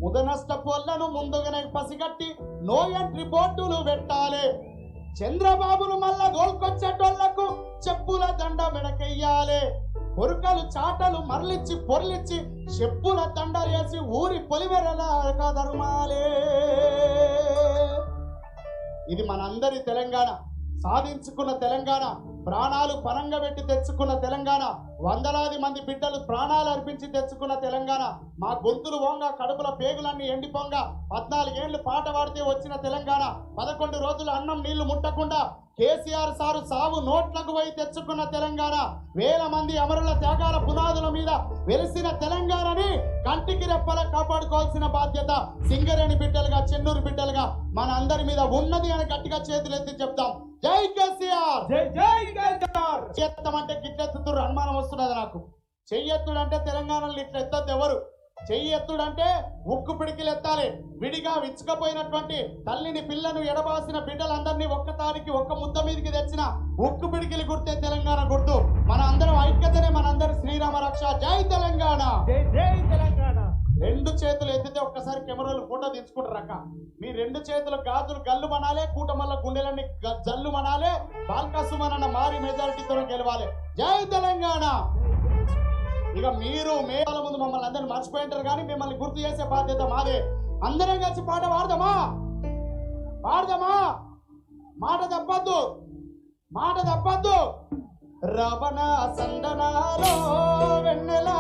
ముదనష్టపోళ్లను ముందుగానే పసిగట్టి no entry బోర్డులు పెట్టాలి. చంద్రబాబును మళ్ళా దోల్కొచ్చేటోళ్లకు చెప్పుల దండ మెడకెయ్యాలి. పొరుకలు చాటలు మరలిచ్చి పొరలిచ్చి చెప్పుల దండలేసి ఊరి పొలివెరలా దరుమాలే. ఇది మనందరి తెలంగాణ, సాధించుకున్న తెలంగాణ, ప్రాణాలు పరంగా పెట్టి తెచ్చుకున్న తెలంగాణ, వందలాది మంది బిడ్డలు ప్రాణాలు అర్పించి తెచ్చుకున్న తెలంగాణ, మా గొంతులు వంగ కడుపుల పేగులన్నీ ఎండిపోంగా 14 ఏళ్లు పాట పాడితే వచ్చిన తెలంగాణ, 11 రోజులు అన్నం నీళ్లు ముట్టకుండా కేసీఆర్ సారు సావు నోట్లకు పోయి తెచ్చుకున్న తెలంగాణ, వేల మంది అమరుల త్యాగాల పునాదుల మీద వెలిసిన తెలంగాణని కంటికి రెప్పల కాపాడుకోవాల్సిన బాధ్యత సింగరేణి బిడ్డలుగా, చెన్నూరు బిడ్డలుగా మన అందరి మీద ఉన్నది అని గట్టిగా చేతులెత్తి చెప్తాం. జై కేసీఆర్, జై జై కేసీఆర్. చెత్తమంటే గిట్లెత్తుతురు అనుమానం వస్తున్నది నాకు. చెయ్యెత్తుడంటే తెలంగాణలో ఇట్లా ఎత్తద్దు ఎవరు. చెయ్యెత్తుడంటే ఉక్కు పిడికిలు ఎత్తాలి. విడిగా విచ్చుకపోయినటువంటి తల్లిని పిల్లను ఎడబాసిన బిడ్డలందరినీ ఒక్కతారికి ఒక్క ముద్ద మీదకి తెచ్చిన ఉక్కు పిడికిలు గుర్తే తెలంగాణ గుర్తు. మన అందరం ఐక్యతనే మనందరి శ్రీరామ రక్ష. జై తెలంగాణ, జై జై తెలంగాణ. 2 చేతులు ఎత్తితే ఒక్కసారి కెమెరాలు ఫోటో తీసుకుంటారు అక్క. మీ 2 చేతులు గాజులు గల్లు మనాలే, కూటమల్ల గుండెలన్నీ జల్లు మనాలే, బాల్కాసుమనన్న మారి మెజారిటీతో గెలవాలి. జై తెలంగాణ. ఇక మీరు మేళాల ముందు మమ్మల్ని అందరినీ మర్చిపోయింటారు, కానీ మిమ్మల్ని గుర్తు చేసే బాధ్యత మాదే. అందరం కలిసి పాట పాడదామా? మాట తప్పద్దు, మాట తప్పద్దు. రవణ సందనాలో వెన్నెలా,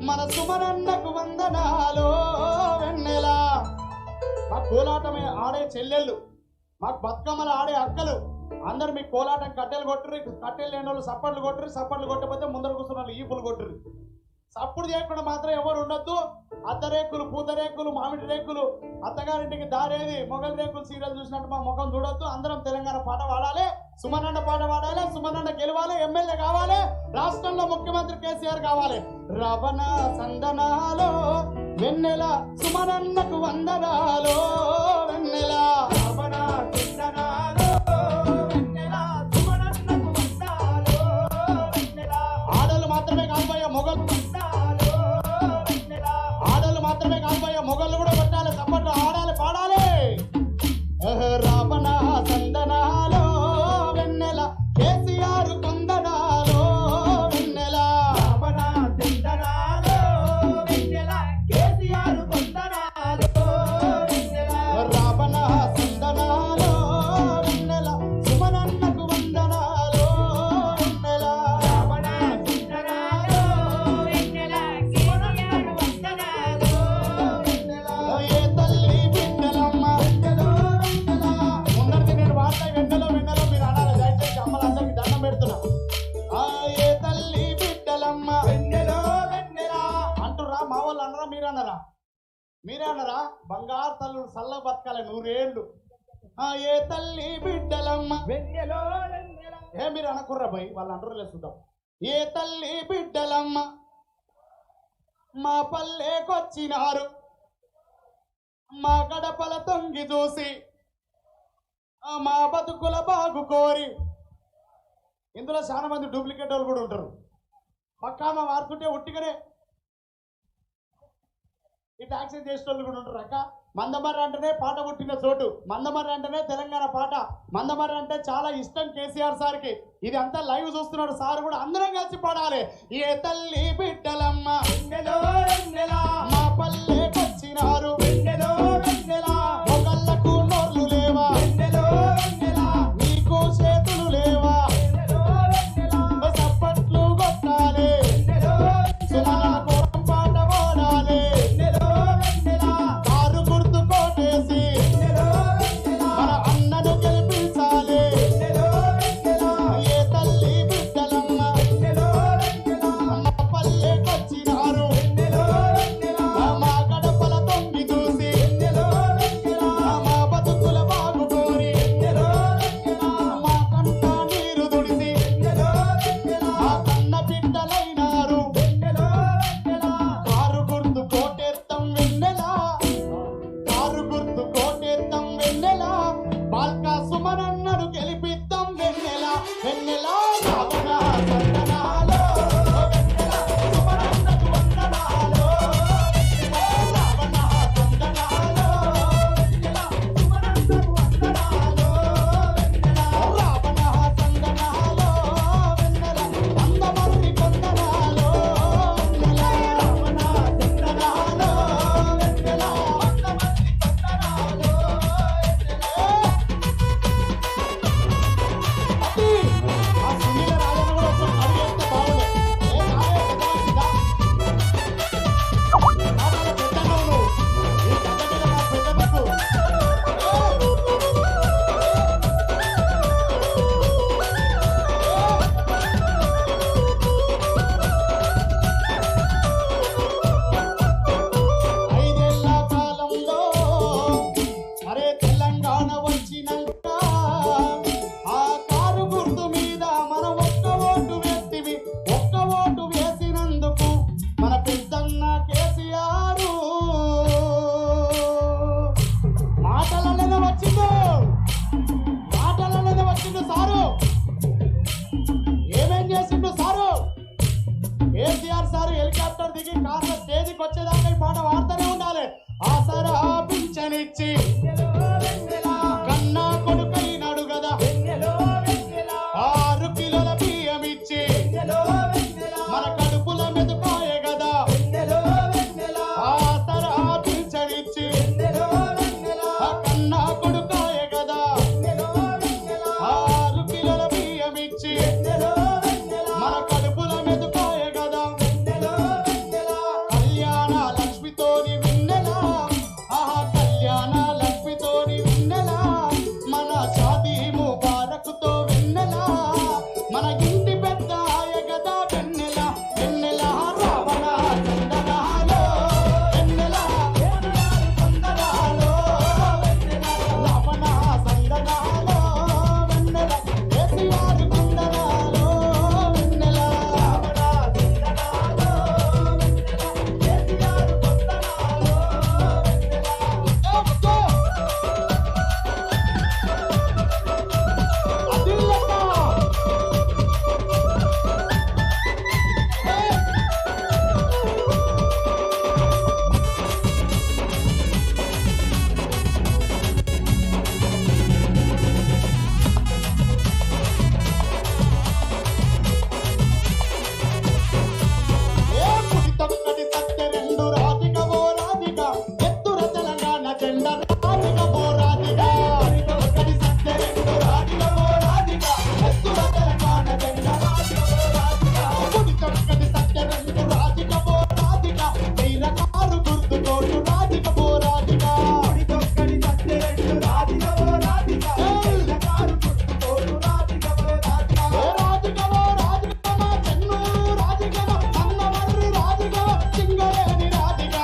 మన సుమనన్నకు వందనాలో వెన్నెలా. మాకు కోలాటమే ఆడే చెల్లెళ్ళు, మాకు బతుకమ్మలు ఆడే అక్కలు, అందరు మీకు కోలాటం కట్టెలు కొట్టుర్రు. కట్టెలు లేని వాళ్ళు సప్పట్లు కొట్టుర్రు, సప్పట్లు కొట్టకపోతే ముందర కూర్చున్న వాళ్ళు ఈపులు కొట్టుర్రు. సప్పుడు చేయకుండా మాత్రం ఎవరు ఉండొద్దు. అద్దరేకులు, పూతరేకులు, మామిడి రేకులు, అత్తగారింటికి దారేది, మొగలి రేకులు సీరియల్ చూసినట్టు మా ముఖం చూడొద్దు. అందరం తెలంగాణ పాట పాడాలి, సుమనన్న పాట పాడాలి, సుమనన్న గెలవాలి, ఎమ్మెల్యే కావాలి, రాష్ట్రంలో ముఖ్యమంత్రి కేసీఆర్ కావాలి. రవణ సందనాలో వెన్నెల, సుమనన్నకు వందనాలో వెన్నెల. రవణ సందనాలో మాత్రమే కాకపోయే మొగలు, ఆడలు మాత్రమే కాకపోయే మొగళ్ళు కూడా పెట్టాలి, సపోర్ట్ ఆడాలి, పాడాలి. రావణ సందనాలో వెన్నెల, కేసీఆర్ కొందనాలో వెన్నెల. రావణ సందనాలో వెన్నెల, కేసీఆర్ కొందనాలో వెన్నెల. రావణ సందనాలో వెన్నెల, సుమనన్నకు వందనాలో వెన్నెల. మీరే అన్నారా? బంగారు తల్లుడు సల్ల బతకాలి 100 ఏళ్ళు. ఏ తల్లి బిడ్డలమ్మ ఏ మీరు అనకుర్రా భయ్, వాళ్ళు అంటారు లేసుకుంటాం. ఏ తల్లి బిడ్డలమ్మ మా పల్లెకొచ్చినారు, మా గడపల తొంగి చూసి మా బతుకుల బాగు కోరి. ఇందులో చాలా మంది డూప్లికేట్ వాళ్ళు కూడా ఉంటారు. పక్కా మా వాడుతుంటే ఉట్టిగానే ఈ ట్యాక్సీ చేసే వాళ్ళు కూడా ఉంటారు అక్క. మందమర్రి అంటేనే పాట పుట్టిన చోటు, మందమర్రి అంటేనే తెలంగాణ పాట, మందమర్రి అంటే చాలా ఇష్టం కేసీఆర్ సార్కి. ఇది అంతా లైవ్ చూస్తున్నాడు సార్ కూడా. అందరం కలిసి పాడాలి. ఏ తల్లి బిడ్డలమ్మ మా పల్లెకొచ్చినారు, ఒకళ్ళకు నోర్లు లేవా, నీకు చేతులు లేవా, సప్పట్లు కొట్టాలి, సుమనన్న కోరం పాట పాడాలి, కారు గుర్తు కోటేసి మన అన్నను గెలిపించాలి. ఏ తల్లి బిడ్డలమ్మ మా పల్లెకొచ్చినారు, పాట వాడుతూనే ఉండాలి. ఆసరా పింఛనిచ్చి కన్నా కొడుకైనాడు కదా 6 కిలోల బియ్యం ఇచ్చి మన కడుపుల మెదుపాయే కదా. ఆసరా పింఛనిచ్చి కన్నా కొడుకాయే కదా 6 కిలోల బియ్యం ఇచ్చి మన కడుపుల మెదుపాయే కదా. కళ్యాణ లక్ష్మితోని వెన్నెల కళ్యాణ లక్ష్మితోని వెన్నెల మన షాదీ ముబారకుతో వెన్నెల మన ఇంటి పెద్ద ఆయే కదా వెన్నెల. వెన్నెల రావణ చందనాలో వెన్నెల చందనాలో వెన్నెల రావణ చందనాలో వెన్నెల కేసీఆర్ కుందనాలో వెన్నెల రావణ చందనాలో వెన్నెల కేసీఆర్ కుందనాలో వెన్నెల. అదిల్లక పుడి తొక్కటి సత్య రెండు రాధిక ఓ రాధిక ఎత్తుర తెలంగాణ జెండ రాధిక ఓ రాధిక. పుడి తొక్కటి సత్య రెండు రాధిక ఓ రాధిక ఎత్తుర తెలంగాణ జెండ రాధిక ఓ రాధిక. పుడి తొక్కటి సత్య రెండు రాధిక ఓ రాధిక తీరకారు గుర్తుకోటు రాధిక ఓ రాధిక. పుడి తొక్కటి సత్య రెండు రాధిక ఓ రాధిక తీరకారు గుర్తుకోటు రాధిక ఓ రాధిక. ఓ రాధిక ఓ రాధిక మా చెన్నూరు రాధిక అన్నమర్రి రాధిక సింగరేణి రాధిక.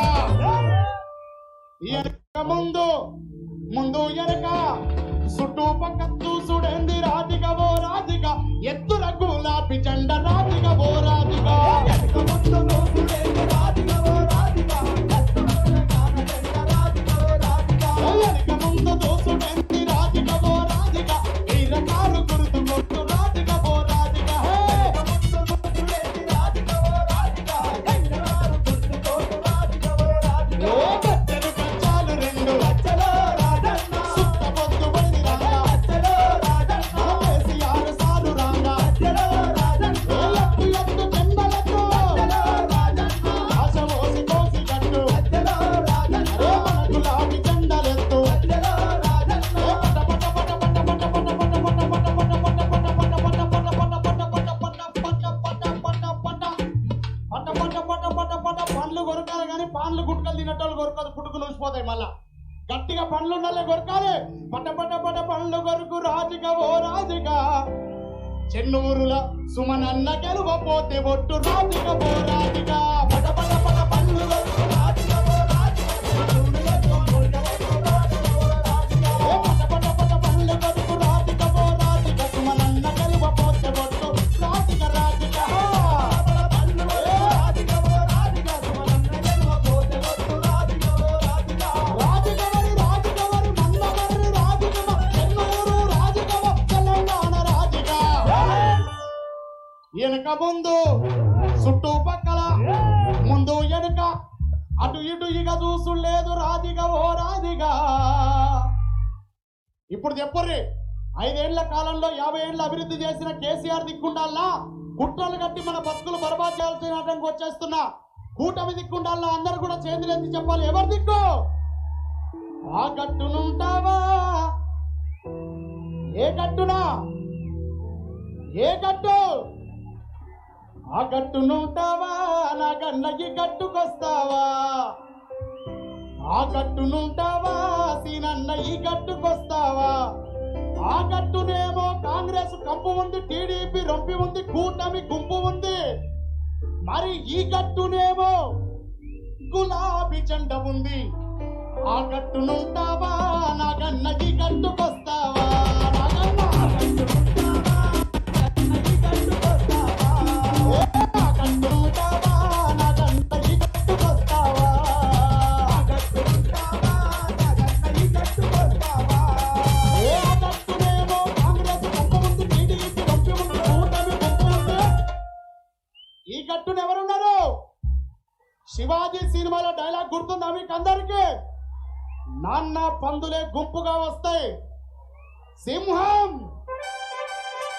ఎనక ముందు ముందు ఎనక చుట్టూ పక్క చూసుడేంది రాధిక ఓ రాధిక ఎత్తుర గులాబీ జెండ రాధిక ఓ రాధిక. ఎనక ముందు చూసుడేంది రాధిక ఓ రాధిక ఎత్తుర తెలంగాణ జెండ రాధిక ఓ రాధిక. ఎనక ముందు చూసుడేంది రాధిక ఓ రాధిక వీరకారు గుర్తుకొట్టు రాధిక ఓ రాధిక. ఎనక ముందు చూసుడేంది రాధిక ఓ రాధిక వీరకారు గుర్తుకొట్టు రాధిక ఓ రాధిక. ఓ గజ్జలు గజ్జాలు రెండు గజ్జలో రాజన్న సుత్త పొద్దు బడి రంగ గజ్జలో రాజన్న కేసీఆర్ సారు రంగ గజ్జలో రాజన్న ఎత్తు ఎత్తు జెండలకు గజ్జలో రాజన్న ఆశ మోసి కోసి గట్టు గజ్జలో రాజన్న మన గులాబీ జెండలెత్తు గజ్జలో రాజన్న పట పట పట పట పట పట పట పట పట పట పట పట పట పట పట పట పట పట పండ్లు కొరకాలి కానీ పాన్లు గుట్కలు తినటోళ్ళు కొరకదు పుట్టుకులు ఊసిపోతాయి. మళ్ళా గట్టిగా పండ్లు ఉండాలి కొరకాలి. పట పట పట పండ్లు కొరకు రాజిక ఓ రాజిక చెన్నూరుల సుమనన్న గెలువపోతే ఒట్టు రాజిక ఓ రాజిక. పట పట పట పండ్లు కొరకు రాజిక ఓ రాజిక చెన్నూరుల సుమనన్న గెలువపోతే ఒట్టు రాజిక ఓ రాజిక. పట పట పట పండ్లు కొరకు రాజిక ఓ రాజిక సుమనన్న గెలువపోతే ఒట్టు రాజిక రాజిక. వెనక ముందు చుట్టూ పక్కల ముందు వెనక అటు ఇటు ఇక చూసులేదు రాధిక ఓ రాధిక. ఇప్పుడు చెప్పర్రి 5 ఏళ్ల కాలంలో 50 ఏళ్ళ అభివృద్ధి చేసిన కేసీఆర్ దిక్కుండాలా కుట్రలు కట్టి మన బతుకులు బర్బాద్ చేయాల్సిన వచ్చేస్తున్నా కూటమి దిక్కుండాలా అందరు కూడా చేతులెత్తి చెప్పాలి ఎవరి దిక్కు. ఆ గట్టునుంటావా ఏ గట్టునా ఏ గట్టు ఆ గట్టునుంటావా నా గన్నకి గట్టుకొస్తావా. ఆ గట్టునుంటావా సీనన్న ఈ గట్టుకొస్తావా. ఆ గట్టునేమో కాంగ్రెస్ కంపు ఉంది, టీడీపీ రొంపి ఉంది, కూటమి గుంపు ఉంది. మరి ఈ గట్టునేమో గులాబీ జెండ ఉంది. ఆ గట్టునుంటావా నా గన్నకి గట్టుకొస్తావా. శివాజీ సినిమాలో డైలాగ్ గుర్తుందా మీకు అందరికీ? నాన్న పందులే గుంపుగా వస్తాయి, సింహం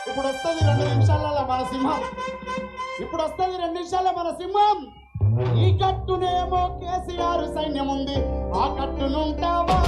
ఇప్పుడు వస్తుంది 2 నిమిషాలలో మన సింహం. ఇప్పుడు వస్తుంది 2 నిమిషాల్లో మన సింహం. ఈ కట్టునేమో కేసీఆర్ సైన్యం ఉంది, ఆ కట్టునుంటావా